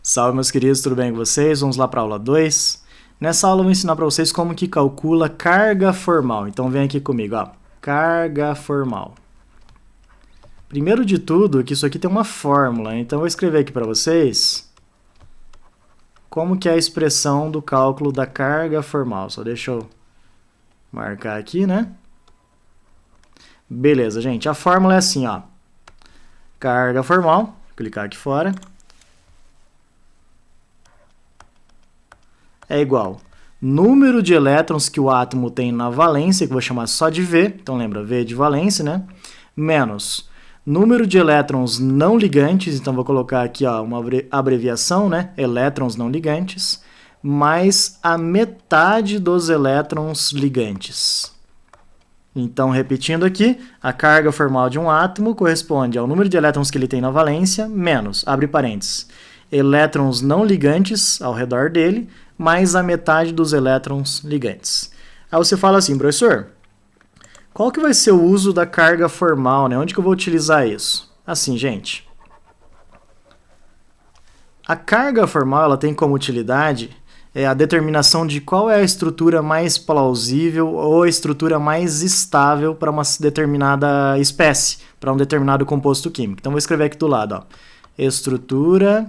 Salve, meus queridos, tudo bem com vocês? Vamos lá para a aula 2. Nessa aula eu vou ensinar para vocês como que calcula carga formal. Então vem aqui comigo, ó. Carga formal. Primeiro de tudo, que isso aqui tem uma fórmula, então eu vou escrever aqui para vocês como que é a expressão do cálculo da carga formal. Só deixa eu marcar aqui, né? Beleza, gente. A fórmula é assim, ó. Carga formal, vou clicar aqui fora. É igual número de elétrons que o átomo tem na valência, que eu vou chamar só de V, então lembra, V de valência, né? Menos número de elétrons não ligantes, então vou colocar aqui ó, uma abreviação, né? Elétrons não ligantes, mais a metade dos elétrons ligantes. Então, repetindo aqui, a carga formal de um átomo corresponde ao número de elétrons que ele tem na valência, menos, abre parênteses, elétrons não ligantes ao redor dele, mais a metade dos elétrons ligantes. Aí você fala assim, professor, qual que vai ser o uso da carga formal, né? Onde que eu vou utilizar isso? Assim, gente. A carga formal ela tem como utilidade a determinação de qual é a estrutura mais plausível ou a estrutura mais estável para uma determinada espécie, para um determinado composto químico. Então, vou escrever aqui do lado, ó. Estrutura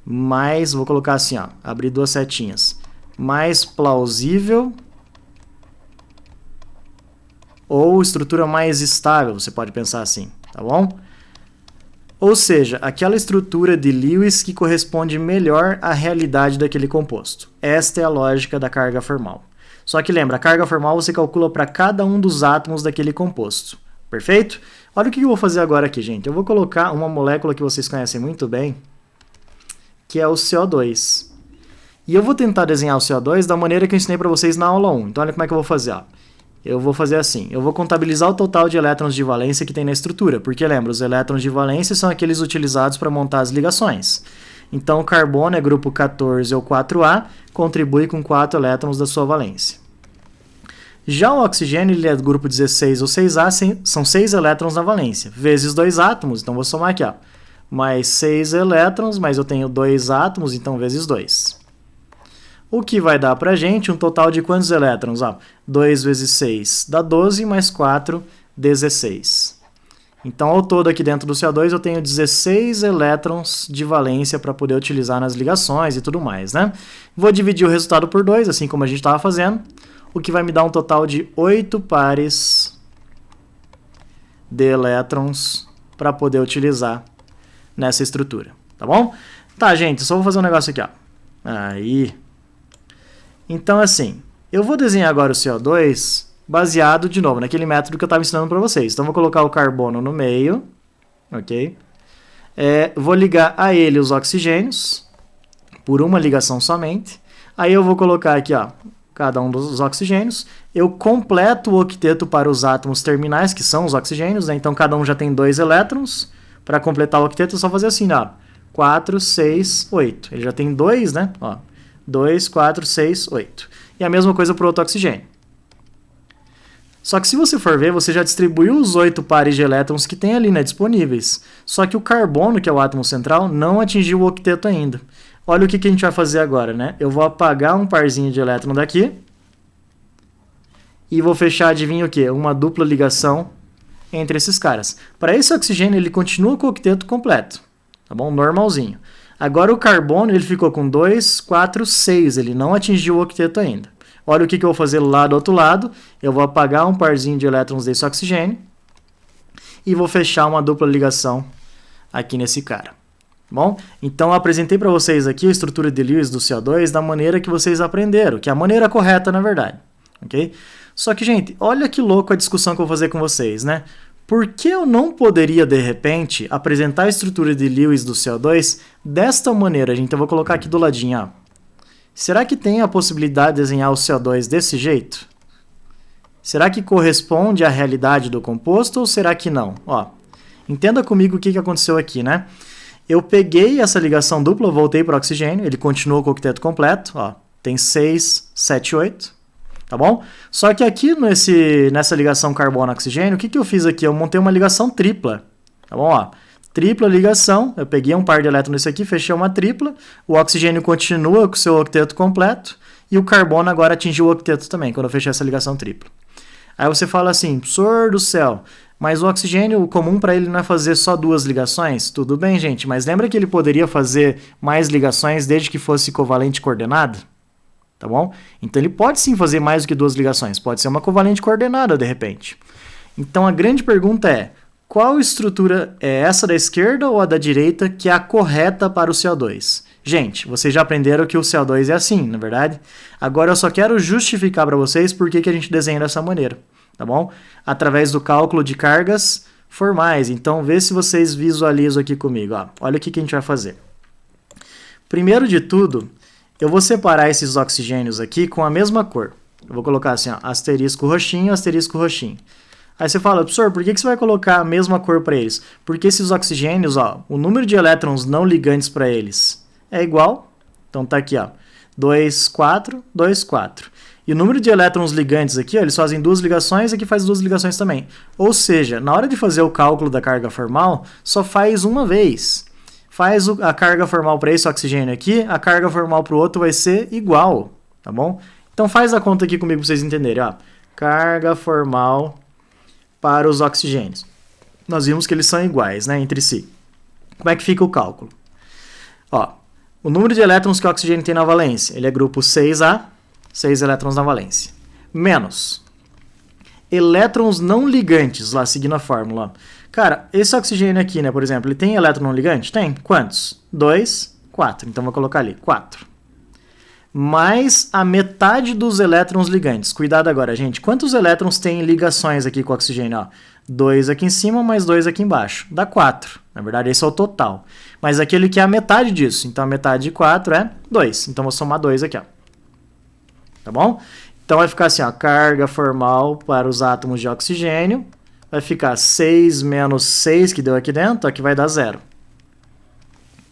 mais, vou colocar assim, ó, abrir duas setinhas, mais plausível ou estrutura mais estável, você pode pensar assim, tá bom? Ou seja, aquela estrutura de Lewis que corresponde melhor à realidade daquele composto. Esta é a lógica da carga formal. Só que lembra, a carga formal você calcula para cada um dos átomos daquele composto, perfeito? Olha o que eu vou fazer agora aqui, gente. Eu vou colocar uma molécula que vocês conhecem muito bem, que é o CO2. E eu vou tentar desenhar o CO2 da maneira que eu ensinei para vocês na aula 1. Então olha como é que eu vou fazer. Ó. Eu vou fazer assim, eu vou contabilizar o total de elétrons de valência que tem na estrutura, porque lembra, os elétrons de valência são aqueles utilizados para montar as ligações. Então o carbono é grupo 14 ou 4A, contribui com 4 elétrons da sua valência. Já o oxigênio ele é do grupo 16 ou 6A, são 6 elétrons na valência, vezes 2 átomos, então vou somar aqui, ó. Mais 6 elétrons, mas eu tenho 2 átomos, então vezes 2. O que vai dar para a gente um total de quantos elétrons? 2 vezes 6 dá 12, mais 4, 16. Então, ao todo aqui dentro do CO2 eu tenho 16 elétrons de valência para poder utilizar nas ligações e tudo mais, né? Vou dividir o resultado por 2, assim como a gente estava fazendo, o que vai me dar um total de 8 pares de elétrons para poder utilizar nessa estrutura, tá bom? Tá, gente, só vou fazer um negócio aqui, ó. Aí. Então, assim, eu vou desenhar agora o CO2 baseado, de novo, naquele método que eu estava ensinando para vocês. Então, vou colocar o carbono no meio, ok? Vou ligar a ele os oxigênios, por uma ligação somente. Aí eu vou colocar aqui, ó, cada um dos oxigênios. Eu completo o octeto para os átomos terminais, que são os oxigênios, né? Então, cada um já tem 2 elétrons. Para completar o octeto, é só fazer assim, ó. 4, 6, 8. Ele já tem 2, né? Ó, 2, 4, 6, 8. E a mesma coisa para o outro oxigênio. Só que se você for ver, você já distribuiu os 8 pares de elétrons que tem ali, né? Disponíveis. Só que o carbono, que é o átomo central, não atingiu o octeto ainda. Olha o que a gente vai fazer agora, né? Eu vou apagar um parzinho de elétron daqui. E vou fechar, adivinha o quê? Uma dupla ligação entre esses caras. Para esse oxigênio, ele continua com o octeto completo, tá bom? Normalzinho. Agora o carbono, ele ficou com 2, 4, 6, ele não atingiu o octeto ainda. Olha o que eu vou fazer lá do outro lado, eu vou apagar um parzinho de elétrons desse oxigênio e vou fechar uma dupla ligação aqui nesse cara. Bom, então eu apresentei para vocês aqui a estrutura de Lewis do CO2 da maneira que vocês aprenderam, que é a maneira correta, na verdade, ok? Só que, gente, olha que louco a discussão que eu vou fazer com vocês, né? Por que eu não poderia, de repente, apresentar a estrutura de Lewis do CO2 desta maneira, gente? Eu vou colocar aqui do ladinho, ó. Será que tem a possibilidade de desenhar o CO2 desse jeito? Será que corresponde à realidade do composto ou será que não? Ó, entenda comigo o que aconteceu aqui, né? Eu peguei essa ligação dupla, voltei para o oxigênio, ele continuou com o octeto completo, ó, tem 6, 7, 8. Tá bom? Só que aqui nessa ligação carbono-oxigênio, o que eu fiz aqui? Eu montei uma ligação tripla. Tá bom? Ó, Tripla ligação, eu peguei um par de elétrons nesse aqui, fechei uma tripla, o oxigênio continua com o seu octeto completo, e o carbono agora atingiu o octeto também, quando eu fechei essa ligação tripla. Aí você fala assim, professor do céu, mas o oxigênio, o comum para ele não é fazer só 2 ligações? Tudo bem, gente, mas lembra que ele poderia fazer mais ligações desde que fosse covalente coordenada? Tá bom? Então ele pode sim fazer mais do que 2 ligações, pode ser uma covalente coordenada de repente. Então a grande pergunta é, qual estrutura é essa da esquerda ou a da direita que é a correta para o CO2? Gente, vocês já aprenderam que o CO2 é assim, na verdade? Agora eu só quero justificar para vocês por que a gente desenha dessa maneira, tá bom? Através do cálculo de cargas formais. Então, vê se vocês visualizam aqui comigo. Ó. Olha o que a gente vai fazer. Primeiro de tudo, eu vou separar esses oxigênios aqui com a mesma cor. Eu vou colocar assim, ó, asterisco roxinho, asterisco roxinho. Aí você fala, professor, por que você vai colocar a mesma cor para eles? Porque esses oxigênios, ó, o número de elétrons não ligantes para eles é igual. Então tá aqui, ó, 2, 4, 2, 4. E o número de elétrons ligantes aqui, ó, eles fazem 2 ligações, aqui faz 2 ligações também. Ou seja, na hora de fazer o cálculo da carga formal, só faz uma vez. Faz a carga formal para esse oxigênio aqui, a carga formal para o outro vai ser igual, tá bom? Então faz a conta aqui comigo para vocês entenderem, ó. Carga formal para os oxigênios. Nós vimos que eles são iguais, né, entre si. Como é que fica o cálculo? Ó, o número de elétrons que o oxigênio tem na valência, ele é grupo 6A, 6 elétrons na valência. Menos elétrons não ligantes, lá seguindo a fórmula. Cara, esse oxigênio aqui, né, por exemplo, ele tem elétron não ligante? Tem. Quantos? 2, 4. Então vou colocar ali, 4. Mais a metade dos elétrons ligantes. Cuidado agora, gente. Quantos elétrons tem ligações aqui com o oxigênio? Ó, 2 aqui em cima, mais 2 aqui embaixo. Dá 4. Na verdade, esse é o total. Mas aquele que é a metade disso. Então, a metade de 4 é 2. Então, vou somar 2 aqui, ó. Tá bom? Então, vai ficar assim, ó. Carga formal para os átomos de oxigênio. Vai ficar 6 menos 6 que deu aqui dentro, ó, que vai dar 0.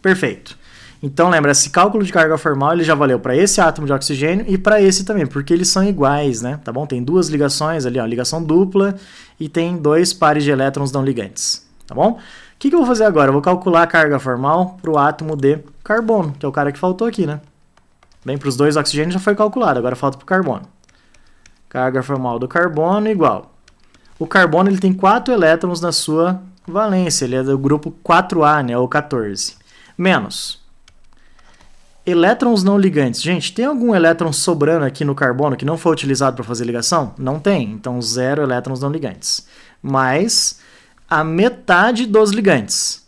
Perfeito. Então, lembra, esse cálculo de carga formal ele já valeu para esse átomo de oxigênio e para esse também, porque eles são iguais, né? Tá bom? Tem 2 ligações ali, ó, ligação dupla, e tem 2 pares de elétrons não ligantes, tá bom? O que eu vou fazer agora? Eu vou calcular a carga formal para o átomo de carbono, que é o cara que faltou aqui, né? Bem, para os 2 oxigênios já foi calculado, agora falta para o carbono. Carga formal do carbono igual. O carbono ele tem 4 elétrons na sua valência, ele é do grupo 4A, né, ou 14. Menos elétrons não ligantes. Gente, tem algum elétron sobrando aqui no carbono que não foi utilizado para fazer ligação? Não tem, então 0 elétrons não ligantes. Mais a metade dos ligantes.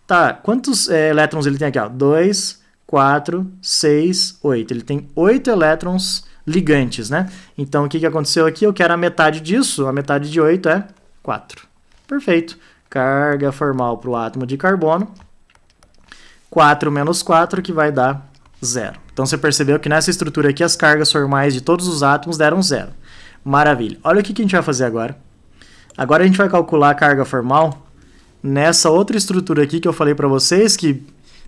Tá, quantos elétrons ele tem aqui? 2, 4, 6, 8. Ele tem 8 elétrons ligantes, né? Então, o que aconteceu aqui? Eu quero a metade disso, a metade de 8 é 4. Perfeito. Carga formal para o átomo de carbono. 4 menos 4, que vai dar 0. Então, você percebeu que nessa estrutura aqui, as cargas formais de todos os átomos deram 0. Maravilha. Olha o que a gente vai fazer agora. Agora, a gente vai calcular a carga formal nessa outra estrutura aqui que eu falei para vocês, que,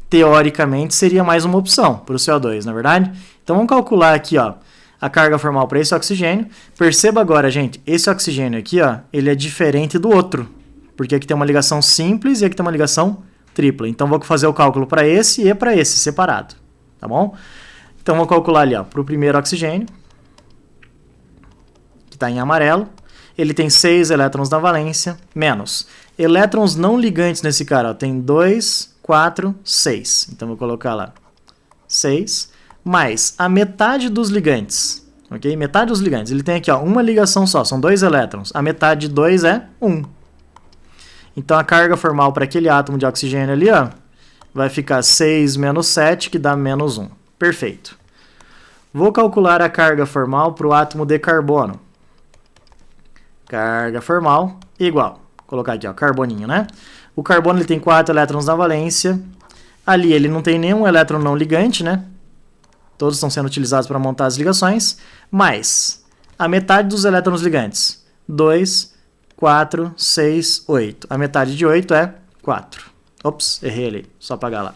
teoricamente, seria mais uma opção para o CO2, na verdade? Então, vamos calcular aqui, ó, a carga formal para esse oxigênio. Perceba agora, gente, esse oxigênio aqui, ó, ele é diferente do outro, porque aqui tem uma ligação simples e aqui tem uma ligação tripla. Então, vou fazer o cálculo para esse e para esse, separado. Tá bom? Então, vou calcular ali, ó, para o primeiro oxigênio, que está em amarelo. Ele tem 6 elétrons na valência, menos elétrons não ligantes nesse cara, ó, tem 2, 4, 6. Então, vou colocar lá 6, mais a metade dos ligantes. Ok? Metade dos ligantes. Ele tem aqui, ó, uma ligação só, são 2 elétrons. A metade de 2 é 1. Então, a carga formal para aquele átomo de oxigênio ali, ó, vai ficar 6 menos 7, que dá menos 1. Perfeito. Vou calcular a carga formal para o átomo de carbono. Carga formal igual. Vou colocar aqui, ó, carboninho, né? O carbono ele tem 4 elétrons na valência. Ali ele não tem nenhum elétron não ligante, né? Todos estão sendo utilizados para montar as ligações. Mais a metade dos elétrons ligantes. 2, 4, 6, 8. A metade de 8 é 4. Ops, errei ali. Só apagar lá.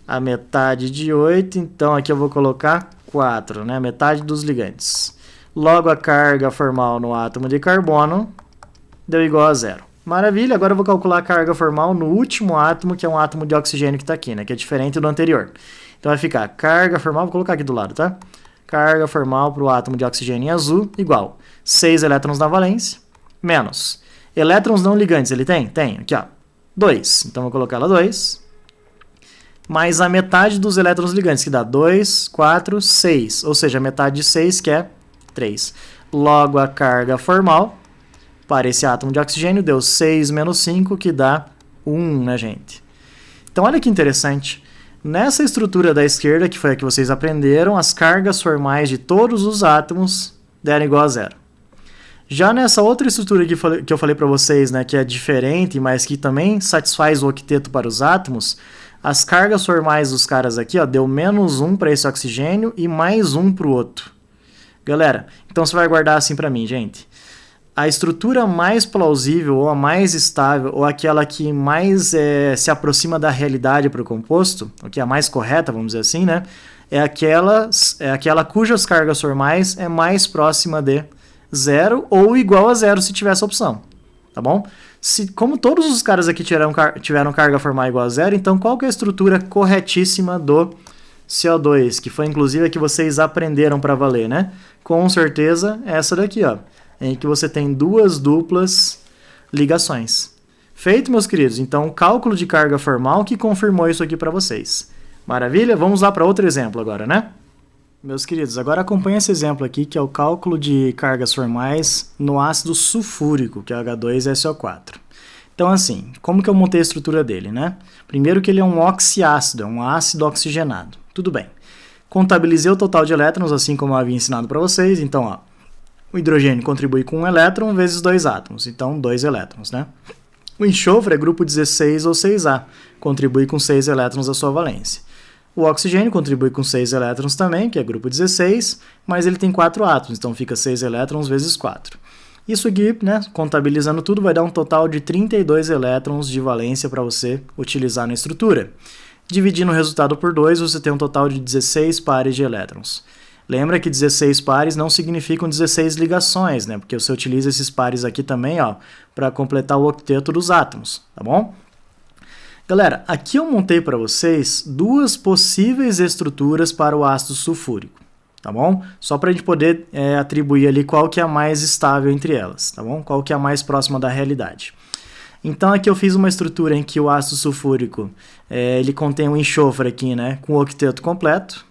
A metade de 8, então aqui eu vou colocar 4, né? A metade dos ligantes. Logo, a carga formal no átomo de carbono deu igual a 0. Maravilha, agora eu vou calcular a carga formal no último átomo, que é um átomo de oxigênio que está aqui, né? Que é diferente do anterior. Então vai ficar carga formal, vou colocar aqui do lado, tá? Carga formal para o átomo de oxigênio em azul, igual 6 elétrons na valência, menos elétrons não ligantes, ele tem? Tem, aqui ó, 2. Então vou colocar lá 2, mais a metade dos elétrons ligantes, que dá 2, 4, 6. Ou seja, a metade de 6, que é 3. Logo, a carga formal para esse átomo de oxigênio deu 6 menos 5, que dá 1, né, gente? Então, olha que interessante. Nessa estrutura da esquerda, que foi a que vocês aprenderam, as cargas formais de todos os átomos deram igual a 0. Já nessa outra estrutura que eu falei para vocês, né, que é diferente, mas que também satisfaz o octeto para os átomos, as cargas formais dos caras aqui, ó, deu menos 1 para esse oxigênio e mais 1 para o outro. Galera, então você vai guardar assim para mim, gente. A estrutura mais plausível, ou a mais estável, ou aquela que mais se aproxima da realidade para o composto, o que é a mais correta, vamos dizer assim, né? É aquela cujas cargas formais é mais próxima de 0 ou igual a 0 se tiver essa opção, tá bom? Como todos os caras aqui tiveram carga formal igual a 0, então qual que é a estrutura corretíssima do CO2, que foi inclusive a que vocês aprenderam para valer, né? Com certeza essa daqui, ó, em que você tem duas duplas ligações. Feito, meus queridos? Então, o cálculo de carga formal que confirmou isso aqui para vocês. Maravilha? Vamos lá para outro exemplo agora, né? Meus queridos, agora acompanhe esse exemplo aqui, que é o cálculo de cargas formais no ácido sulfúrico, que é H2SO4. Então, assim, como que eu montei a estrutura dele, né? Primeiro que ele é um oxiácido, é um ácido oxigenado. Tudo bem. Contabilizei o total de elétrons, assim como eu havia ensinado para vocês. Então, ó, o hidrogênio contribui com 1 elétron vezes 2 átomos, então 2 elétrons, né? O enxofre é grupo 16 ou 6A, contribui com 6 elétrons à sua valência. O oxigênio contribui com 6 elétrons também, que é grupo 16, mas ele tem 4 átomos, então fica 6 elétrons vezes 4. Isso aqui, né, contabilizando tudo, vai dar um total de 32 elétrons de valência para você utilizar na estrutura. Dividindo o resultado por 2, você tem um total de 16 pares de elétrons. Lembra que 16 pares não significam 16 ligações, né? Porque você utiliza esses pares aqui também, ó, para completar o octeto dos átomos, tá bom? Galera, aqui eu montei para vocês duas possíveis estruturas para o ácido sulfúrico, tá bom? Só para a gente poder atribuir ali qual que é a mais estável entre elas, tá bom? Qual que é a mais próxima da realidade. Então aqui eu fiz uma estrutura em que o ácido sulfúrico ele contém um enxofre aqui, né, com o octeto completo.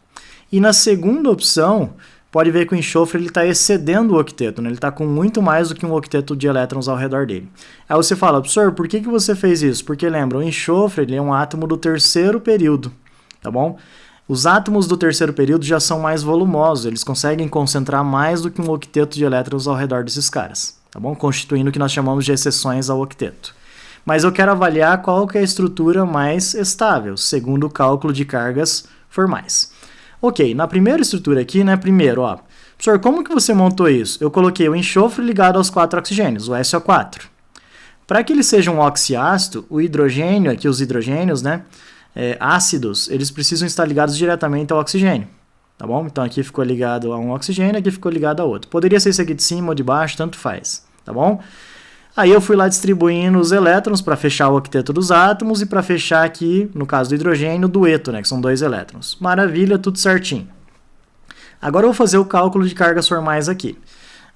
E na segunda opção, pode ver que o enxofre está excedendo o octeto, né? Ele está com muito mais do que um octeto de elétrons ao redor dele. Aí você fala, professor, por que você fez isso? Porque lembra, o enxofre ele é um átomo do terceiro período, tá bom? Os átomos do terceiro período já são mais volumosos, eles conseguem concentrar mais do que um octeto de elétrons ao redor desses caras, tá bom? Constituindo o que nós chamamos de exceções ao octeto. Mas eu quero avaliar qual que é a estrutura mais estável, segundo o cálculo de cargas formais. Ok, na primeira estrutura aqui, né, primeiro, ó, professor, como que você montou isso? Eu coloquei o enxofre ligado aos 4 oxigênios, o SO4. Para que ele seja um oxiácido, o hidrogênio, aqui os hidrogênios, né, ácidos, eles precisam estar ligados diretamente ao oxigênio, tá bom? Então aqui ficou ligado a um oxigênio, aqui ficou ligado a outro. Poderia ser esse aqui de cima ou de baixo, tanto faz, tá bom? Aí eu fui lá distribuindo os elétrons para fechar o octeto dos átomos e para fechar aqui, no caso do hidrogênio, o dueto, né, que são 2 elétrons. Maravilha, tudo certinho. Agora eu vou fazer o cálculo de cargas formais aqui.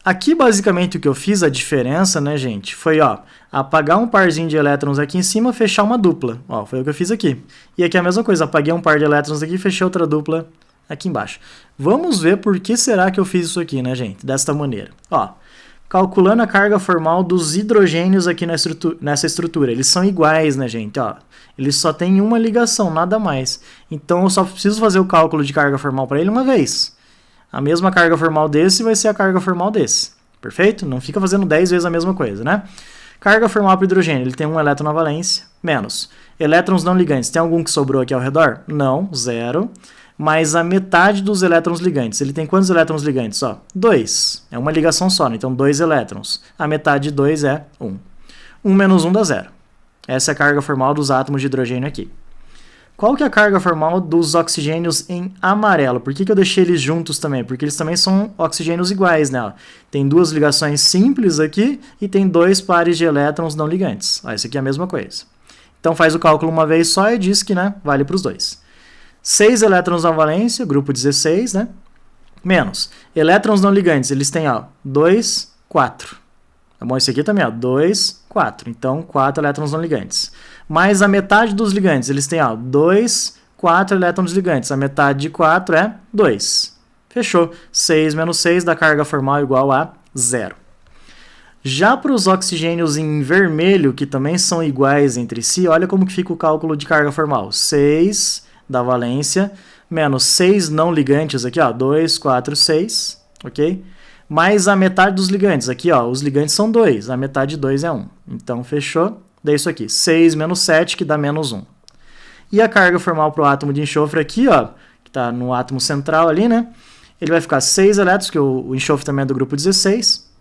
Aqui, basicamente, o que eu fiz, a diferença, né, gente, foi, ó, apagar um parzinho de elétrons aqui em cima, fechar uma dupla. Ó, foi o que eu fiz aqui. E aqui é a mesma coisa, apaguei um par de elétrons aqui e fechei outra dupla aqui embaixo. Vamos ver por que será que eu fiz isso aqui, né, gente, desta maneira. Ó, calculando a carga formal dos hidrogênios aqui nessa estrutura. Eles são iguais, né, gente? Ó, eles só têm uma ligação, nada mais. Então, eu só preciso fazer o cálculo de carga formal para ele uma vez. A mesma carga formal desse vai ser a carga formal desse. Perfeito? Não fica fazendo 10 vezes a mesma coisa, né? Carga formal para o hidrogênio. Ele tem um elétron na valência, menos. Elétrons não ligantes. Tem algum que sobrou aqui ao redor? Não, 0. Mais a metade dos elétrons ligantes. Ele tem quantos elétrons ligantes? 2. É uma ligação só, né? Então 2 elétrons. A metade de 2 é 1. 1 menos 1 dá 0. Essa é a carga formal dos átomos de hidrogênio aqui. Qual que é a carga formal dos oxigênios em amarelo? Por que eu deixei eles juntos também? Porque eles também são oxigênios iguais, né? Tem duas ligações simples aqui e tem dois pares de elétrons não ligantes. Isso aqui é a mesma coisa. Então faz o cálculo uma vez só e diz que, né, vale para os dois. 6 elétrons na valência, grupo 16, né? Menos. Elétrons não ligantes, eles têm, 2, 4. Tá bom? Esse aqui também, 2, 4. Então, 4 elétrons não ligantes. Mais a metade dos ligantes, eles têm, 2, 4 elétrons ligantes. A metade de 4 é 2. Fechou. 6 menos 6 dá carga formal igual a 0. Já para os oxigênios em vermelho, que também são iguais entre si, olha como que fica o cálculo de carga formal. 6 da valência, menos 6 não ligantes aqui, 2, 4, 6, ok? Mais a metade dos ligantes, aqui, os ligantes são 2, a metade de 2 é 1. Então, fechou? Daí isso aqui, 6 menos 7, que dá menos 1. E a carga formal para o átomo de enxofre aqui, que está no átomo central ali, né? Ele vai ficar 6 elétrons, que o enxofre também é do grupo 16.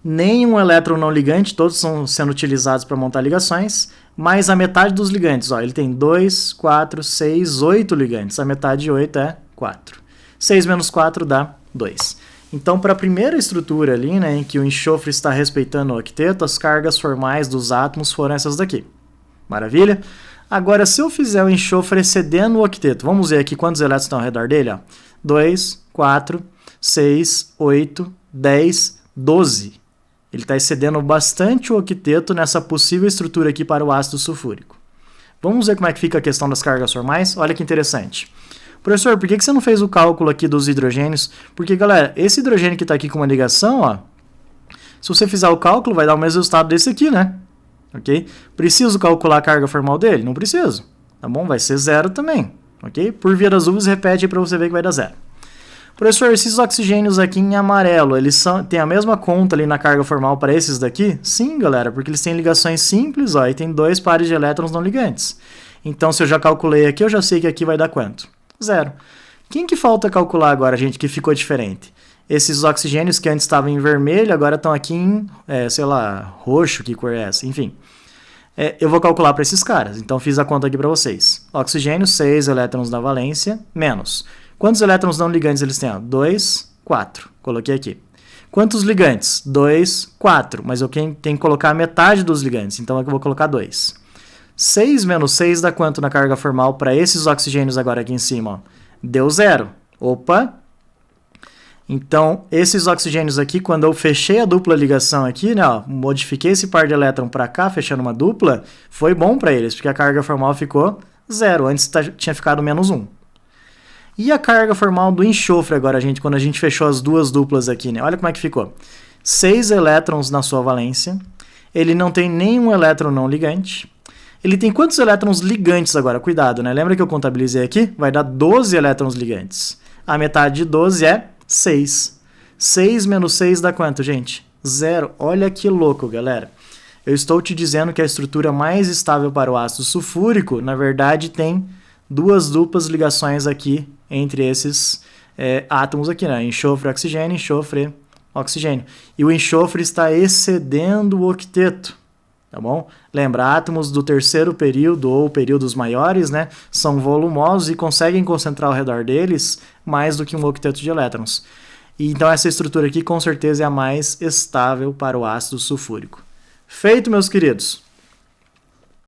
Nenhum elétron não ligante, todos estão sendo utilizados para montar ligações, mais a metade dos ligantes. Ele tem 2, 4, 6, 8 ligantes. A metade de 8 é 4. 6 menos 4 dá 2. Então, para a primeira estrutura ali, né, em que o enxofre está respeitando o octeto, as cargas formais dos átomos foram essas daqui. Maravilha? Agora, se eu fizer o enxofre excedendo o octeto, vamos ver aqui quantos elétrons estão ao redor dele. 2, 4, 6, 8, 10, 12. Ele está excedendo bastante o octeto nessa possível estrutura aqui para o ácido sulfúrico. Vamos ver como é que fica a questão das cargas formais? Olha que interessante. Professor, por que você não fez o cálculo aqui dos hidrogênios? Porque, galera, esse hidrogênio que está aqui com uma ligação, se você fizer o cálculo, vai dar o mesmo resultado desse aqui, né? Ok? Preciso calcular a carga formal dele? Não preciso. Tá bom? Vai ser 0 também. Ok? Por via das dúvidas, repete aí para você ver que vai dar 0. Professor, esses oxigênios aqui em amarelo, eles têm a mesma conta ali na carga formal para esses daqui? Sim, galera, porque eles têm ligações simples, e tem 2 pares de elétrons não ligantes. Então, se eu já calculei aqui, eu já sei que aqui vai dar quanto? 0. Quem que falta calcular agora, gente, que ficou diferente? Esses oxigênios que antes estavam em vermelho, agora estão aqui em, roxo, que cor é essa? Enfim. Eu vou calcular para esses caras, então fiz a conta aqui para vocês. Oxigênio, 6 elétrons na valência, menos. Quantos elétrons não ligantes eles têm? 2, 4. Coloquei aqui. Quantos ligantes? 2, 4. Mas eu tenho que colocar a metade dos ligantes, então aqui eu vou colocar 2. 6 menos 6 dá quanto na carga formal para esses oxigênios agora aqui em cima? Deu 0. Opa! Então, esses oxigênios aqui, quando eu fechei a dupla ligação aqui, né, modifiquei esse par de elétron para cá, fechando uma dupla, foi bom para eles, porque a carga formal ficou 0. Antes tinha ficado menos 1. E a carga formal do enxofre agora, gente, quando a gente fechou as duas duplas aqui, né? Olha como é que ficou. 6 elétrons na sua valência. Ele não tem nenhum elétron não ligante. Ele tem quantos elétrons ligantes agora? Cuidado, né? Lembra que eu contabilizei aqui? Vai dar 12 elétrons ligantes. A metade de 12 é 6. 6 menos 6 dá quanto, gente? 0. Olha que louco, galera. Eu estou te dizendo que a estrutura mais estável para o ácido sulfúrico, na verdade, tem duas duplas ligações aqui entre esses átomos aqui, né? Enxofre, oxigênio, enxofre, oxigênio. E o enxofre está excedendo o octeto, tá bom? Lembra, átomos do terceiro período ou períodos maiores, né, são volumosos e conseguem concentrar ao redor deles mais do que um octeto de elétrons. E então essa estrutura aqui com certeza é a mais estável para o ácido sulfúrico. Feito, meus queridos!